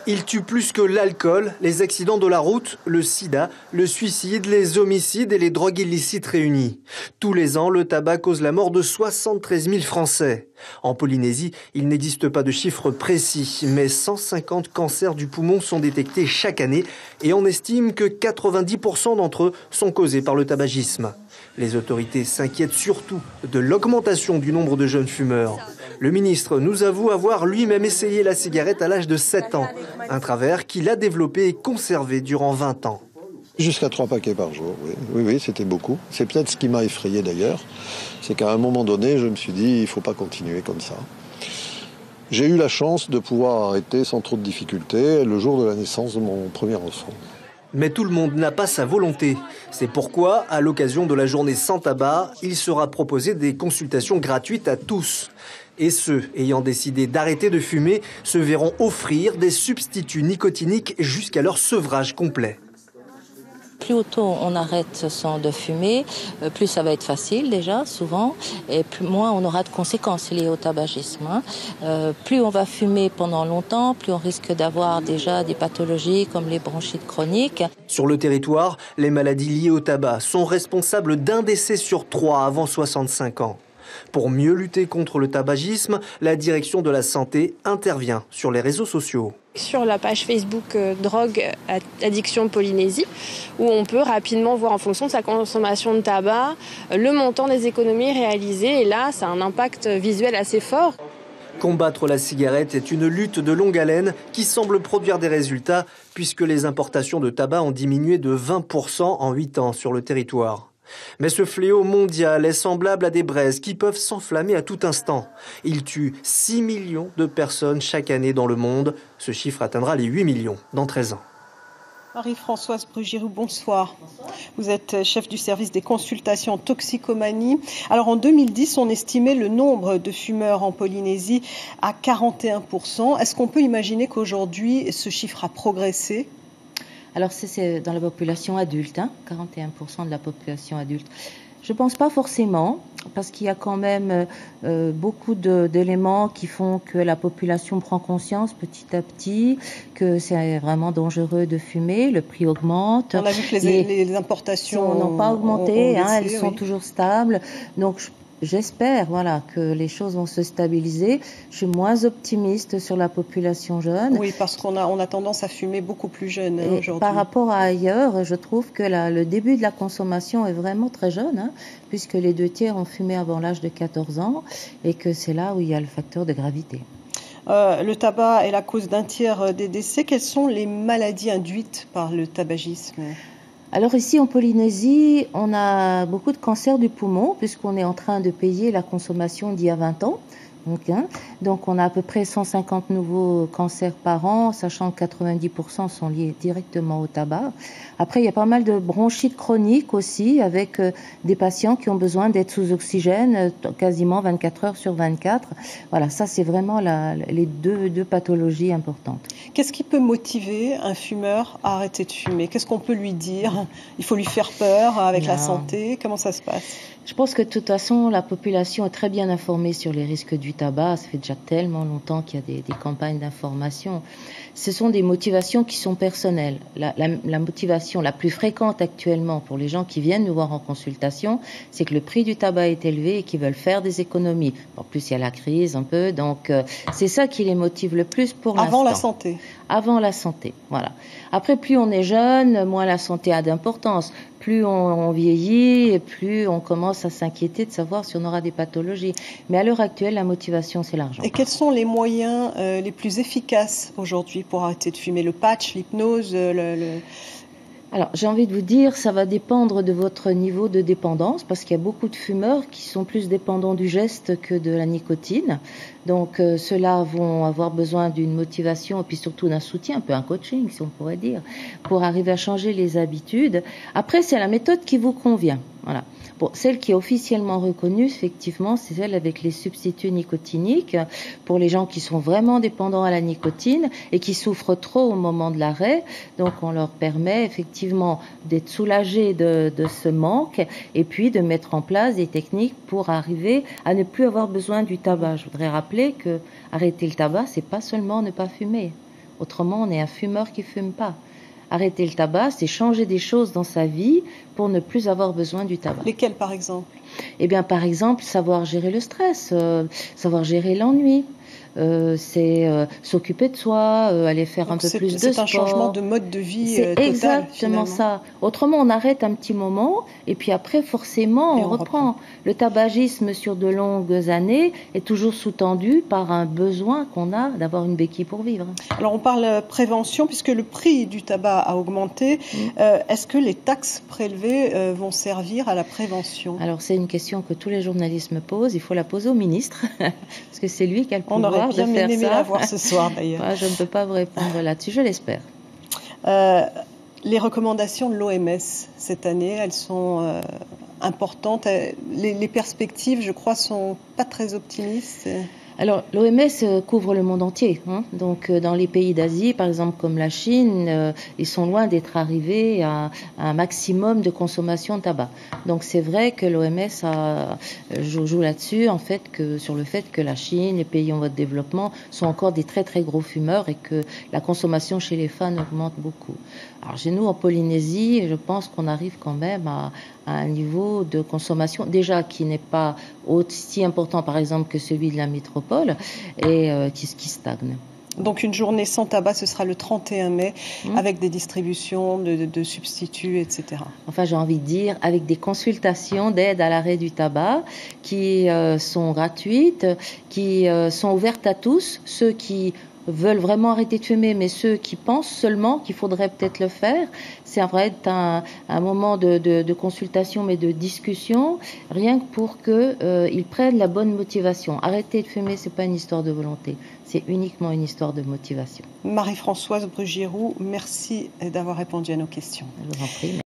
Il tue plus que l'alcool, les accidents de la route, le sida, le suicide, les homicides et les drogues illicites réunis. Tous les ans, le tabac cause la mort de 73 000 Français. En Polynésie, il n'existe pas de chiffre précis, mais 150 cancers du poumon sont détectés chaque année et on estime que 90% d'entre eux sont causés par le tabagisme. Les autorités s'inquiètent surtout de l'augmentation du nombre de jeunes fumeurs. Le ministre nous avoue avoir lui-même essayé la cigarette à l'âge de 7 ans, un travers qu'il a développé et conservé durant 20 ans. Jusqu'à 3 paquets par jour, oui, c'était beaucoup. C'est peut-être ce qui m'a effrayé d'ailleurs. C'est qu'à un moment donné, je me suis dit, il ne faut pas continuer comme ça. J'ai eu la chance de pouvoir arrêter sans trop de difficultés le jour de la naissance de mon premier enfant. Mais tout le monde n'a pas sa volonté. C'est pourquoi, à l'occasion de la journée sans tabac, il sera proposé des consultations gratuites à tous. Et ceux ayant décidé d'arrêter de fumer se verront offrir des substituts nicotiniques jusqu'à leur sevrage complet. Plus tôt on arrête de fumer, plus ça va être facile déjà, souvent, et plus moins on aura de conséquences liées au tabagisme. Plus on va fumer pendant longtemps, plus on risque d'avoir déjà des pathologies comme les bronchites chroniques. Sur le territoire, les maladies liées au tabac sont responsables d'un décès sur 3 avant 65 ans. Pour mieux lutter contre le tabagisme, la direction de la santé intervient sur les réseaux sociaux. Sur la page Facebook Drogue Addiction Polynésie, où on peut rapidement voir en fonction de sa consommation de tabac le montant des économies réalisées. Et là, ça a un impact visuel assez fort. Combattre la cigarette est une lutte de longue haleine qui semble produire des résultats puisque les importations de tabac ont diminué de 20% en 8 ans sur le territoire. Mais ce fléau mondial est semblable à des braises qui peuvent s'enflammer à tout instant. Il tue 6 millions de personnes chaque année dans le monde. Ce chiffre atteindra les 8 millions dans 13 ans. Marie-Françoise Brugiroux, bonsoir. Vous êtes chef du service des consultations en toxicomanie. Alors en 2010, on estimait le nombre de fumeurs en Polynésie à 41%. Est-ce qu'on peut imaginer qu'aujourd'hui, ce chiffre a progressé ? Alors c'est dans la population adulte, 41% de la population adulte. Je ne pense pas forcément, parce qu'il y a quand même beaucoup d'éléments qui font que la population prend conscience petit à petit que c'est vraiment dangereux de fumer, le prix augmente. On a vu que les importations n'ont pas augmenté, baissé, elles sont toujours stables. Donc j'espère que les choses vont se stabiliser. Je suis moins optimiste sur la population jeune. Oui, parce qu'on a tendance à fumer beaucoup plus jeune aujourd'hui. Par rapport à ailleurs, je trouve que le début de la consommation est vraiment très jeune, puisque les 2/3 ont fumé avant l'âge de 14 ans et que c'est là où il y a le facteur de gravité. Le tabac est la cause d'un tiers des décès. Quelles sont les maladies induites par le tabagisme ? Alors ici en Polynésie, on a beaucoup de cancers du poumon puisqu'on est en train de payer la consommation d'il y a 20 ans. Donc on a à peu près 150 nouveaux cancers par an, sachant que 90% sont liés directement au tabac. Après, il y a pas mal de bronchites chroniques aussi, avec des patients qui ont besoin d'être sous oxygène quasiment 24 heures sur 24. Voilà, ça c'est vraiment les deux pathologies importantes. Qu'est-ce qui peut motiver un fumeur à arrêter de fumer ? Qu'est-ce qu'on peut lui dire ? Il faut lui faire peur avec la santé ? Comment ça se passe ? Je pense que de toute façon, la population est très bien informée sur les risques du tabac. Ça fait déjà tellement longtemps qu'il y a des campagnes d'information. Ce sont des motivations qui sont personnelles. La motivation la plus fréquente actuellement pour les gens qui viennent nous voir en consultation, c'est que le prix du tabac est élevé et qu'ils veulent faire des économies. En plus, il y a la crise un peu, donc c'est ça qui les motive le plus pour l'instant. Avant la santé. Avant la santé, voilà. Après, plus on est jeune, moins la santé a d'importance. Plus on vieillit, et plus on commence à s'inquiéter de savoir si on aura des pathologies. Mais à l'heure actuelle, la motivation, c'est l'argent. Et quels sont les moyens les plus efficaces aujourd'hui pour arrêter de fumer ? Le patch, l'hypnose, Alors, j'ai envie de vous dire, ça va dépendre de votre niveau de dépendance, parce qu'il y a beaucoup de fumeurs qui sont plus dépendants du geste que de la nicotine. Donc, ceux-là vont avoir besoin d'une motivation et puis surtout d'un soutien, un peu un coaching, si on pourrait dire, pour arriver à changer les habitudes. Après, c'est la méthode qui vous convient. Voilà. Bon, celle qui est officiellement reconnue, effectivement, c'est celle avec les substituts nicotiniques pour les gens qui sont vraiment dépendants à la nicotine et qui souffrent trop au moment de l'arrêt. Donc, on leur permet effectivement d'être soulagés de ce manque et puis de mettre en place des techniques pour arriver à ne plus avoir besoin du tabac. Je voudrais rappeler que arrêter le tabac, c'est pas seulement ne pas fumer. Autrement, on est un fumeur qui fume pas. Arrêter le tabac, c'est changer des choses dans sa vie pour ne plus avoir besoin du tabac. Lesquelles, par exemple? Eh bien, par exemple, savoir gérer le stress, savoir gérer l'ennui. C'est s'occuper de soi, aller faire un peu plus de sport. C'est un changement de mode de vie total. C'est exactement ça. Autrement, on arrête un petit moment et puis après, forcément, on reprend. Le tabagisme sur de longues années est toujours sous-tendu par un besoin qu'on a d'avoir une béquille pour vivre. Alors, on parle prévention puisque le prix du tabac a augmenté. Est-ce que les taxes prélevées vont servir à la prévention? Alors, c'est une question que tous les journalistes me posent. Il faut la poser au ministre parce que c'est lui qui a le pouvoir. Bien aimé la voir ce soir d'ailleurs. Moi, je ne peux pas vous répondre là-dessus, je l'espère. Les recommandations de l'OMS cette année, elles sont importantes. Les perspectives, je crois, sont pas très optimistes. Alors, l'OMS couvre le monde entier. Donc, dans les pays d'Asie, par exemple comme la Chine, ils sont loin d'être arrivés à un maximum de consommation de tabac. Donc, c'est vrai que l'OMS joue là-dessus, en fait, sur le fait que la Chine, les pays en voie de développement, sont encore des très très gros fumeurs et que la consommation chez les femmes augmente beaucoup. Alors, chez nous, en Polynésie, je pense qu'on arrive quand même à un niveau de consommation déjà qui n'est pas aussi important, par exemple, que celui de la métropole et qui stagne. Donc une journée sans tabac, ce sera le 31 mai, avec des distributions de substituts, etc. Enfin, j'ai envie de dire, avec des consultations d'aide à l'arrêt du tabac qui sont gratuites, qui sont ouvertes à tous, ceux qui veulent vraiment arrêter de fumer, mais ceux qui pensent seulement qu'il faudrait peut-être le faire. C'est vrai un moment de consultation, mais de discussion, rien que pour qu'ils prennent la bonne motivation. Arrêter de fumer, c'est pas une histoire de volonté, c'est uniquement une histoire de motivation. Marie-Françoise Brugiroux, merci d'avoir répondu à nos questions. Je vous en prie.